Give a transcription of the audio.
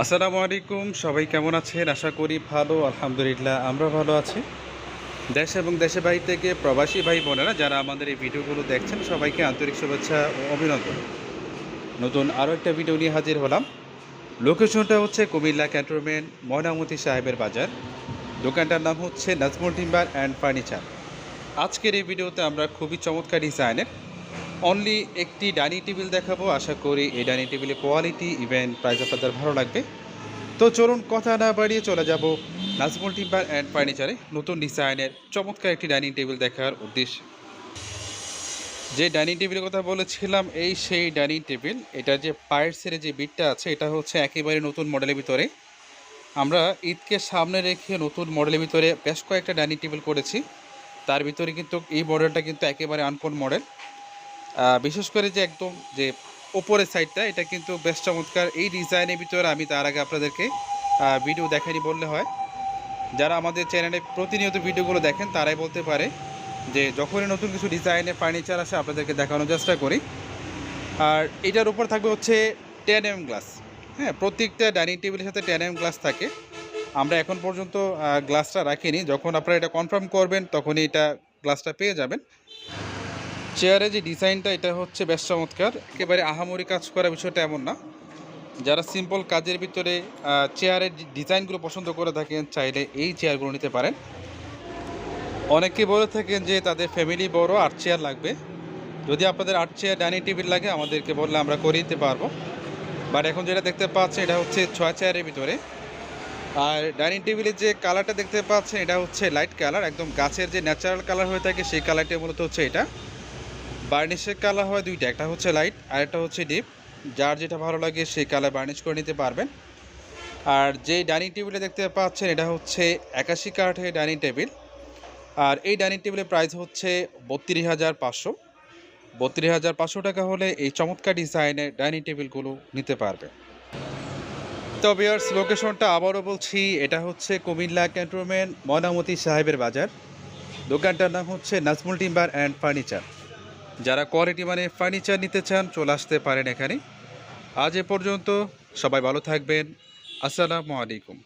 আসসালামু আলাইকুম। সবাই কেমন আছেন? আশা করি ভালো। আলহামদুলিল্লাহ আমরা ভালো আছি। দেশ এবং দেশের বাইরে থেকে প্রবাসী ভাই বোনেরা যারা আমাদের এই ভিডিওগুলো দেখছেন সবাইকে আন্তরিক শুভেচ্ছা ও অভিনন্দন। নতুন আরও একটা ভিডিও নিয়ে হাজির হলাম। লোকেশনটা হচ্ছে কুমিল্লা ক্যান্টনমেন্ট ময়নামতি সাহেবের বাজার। দোকানটার নাম হচ্ছে নাজমুল টিম্বার অ্যান্ড ফার্নিচার। আজকের এই ভিডিওতে আমরা খুবই চমৎকার ডিজাইনের অনলি একটি ডাইনিং টেবিল দেখাবো। আশা করি এই ডাইনিং টেবিলের কোয়ালিটি ইভেন প্রাইস আপনাদের ভালো লাগবে। তো চলুন কথা না বাড়িয়ে চলে যাব নাজমুল টিম্বার অ্যান্ড ফার্নিচারে নতুন ডিজাইনের চমৎকার একটি ডাইনিং টেবিল দেখার উদ্দেশ্যে। যে ডাইনিং টেবিলের কথা বলেছিলাম এই সেই ডাইনিং টেবিল। এটা যে পায়ের যে বিটটা আছে এটা হচ্ছে একেবারে নতুন মডেলের ভিতরে। আমরা ঈদকে সামনে রেখে নতুন মডেলের ভিতরে বেশ কয়েকটা ডাইনিং টেবিল করেছি। তার ভিতরে কিন্তু এই মডেলটা কিন্তু একেবারে আনকমন মডেল। বিশেষ করে যে একদম যে ওপরের সাইডটা এটা কিন্তু বেশ চমৎকার। এই ডিজাইনের ভিতরে আমি তার আগে আপনাদেরকে ভিডিও দেখাইনি বললে হয়। যারা আমাদের চ্যানেলে প্রতিনিয়ত ভিডিওগুলো দেখেন তারাই বলতে পারে যে যখনই নতুন কিছু ডিজাইনের ফার্নিচার আসে আপনাদেরকে দেখানোর চেষ্টা করি। আর এটার উপর থাকবে হচ্ছে 10mm গ্লাস। হ্যাঁ, প্রত্যেকটা ডাইনিং টেবিলের সাথে 10mm গ্লাস থাকে। আমরা এখন পর্যন্ত গ্লাসটা রাখিনি, যখন আপনারা এটা কনফার্ম করবেন তখনই এটা গ্লাসটা পেয়ে যাবেন। চেয়ারের যে ডিজাইনটা এটা হচ্ছে বেশ চমৎকার। একেবারে আহামরি কাজ করা বিষয়টা এমন না। যারা সিম্পল কাজের ভিতরে চেয়ারের ডিজাইনগুলো পছন্দ করে থাকেন চাইলে এই চেয়ারগুলো নিতে পারেন। অনেকে বলে থাকেন যে তাদের ফ্যামিলি বড় 8 চেয়ার লাগবে। যদি আপনাদের 8 চেয়ার ডাইনিং টেবিল লাগে আমাদেরকে বললে আমরা করে দিতে পারবো। বাট এখন যেটা দেখতে পাচ্ছেন এটা হচ্ছে 6 চেয়ারের ভিতরে। আর ডাইনিং টেবিলের যে কালারটা দেখতে পাচ্ছেন এটা হচ্ছে লাইট কালার, একদম গাছের যে ন্যাচারাল কালার হয়ে থাকে সেই কালারটা মূলত হচ্ছে এটা। বার্নিশের কালার হয় দুইটা, একটা হচ্ছে লাইট আর একটা হচ্ছে ডিপ। যার যেটা ভালো লাগে সেই কালার বার্নিশ করে নিতে পারবেন। আর যেই ডাইনিং টেবিলে দেখতে পাচ্ছেন এটা হচ্ছে 81 কাঠের ডাইনিং টেবিল। আর এই ডাইনিং টেবিলের প্রাইস হচ্ছে 32,500। 32,500 টাকা হলে এই চমৎকার ডিজাইনের ডাইনিং টেবিলগুলো নিতে পারবে। তো ভিউয়ার্স, লোকেশনটা আবারও বলছি, এটা হচ্ছে কুমিল্লা ক্যান্টনমেন্ট ময়নামতি সাহেবের বাজার। দোকানটার নাম হচ্ছে নাজমুল টিম্বার অ্যান্ড ফার্নিচার। যারা কোয়ালিটি মানে ফার্নিচার নিতে চান চলে আসতে পারেন এখানে। আজ এ পর্যন্ত, সবাই ভালো থাকবেন। আসসালামু আলাইকুম।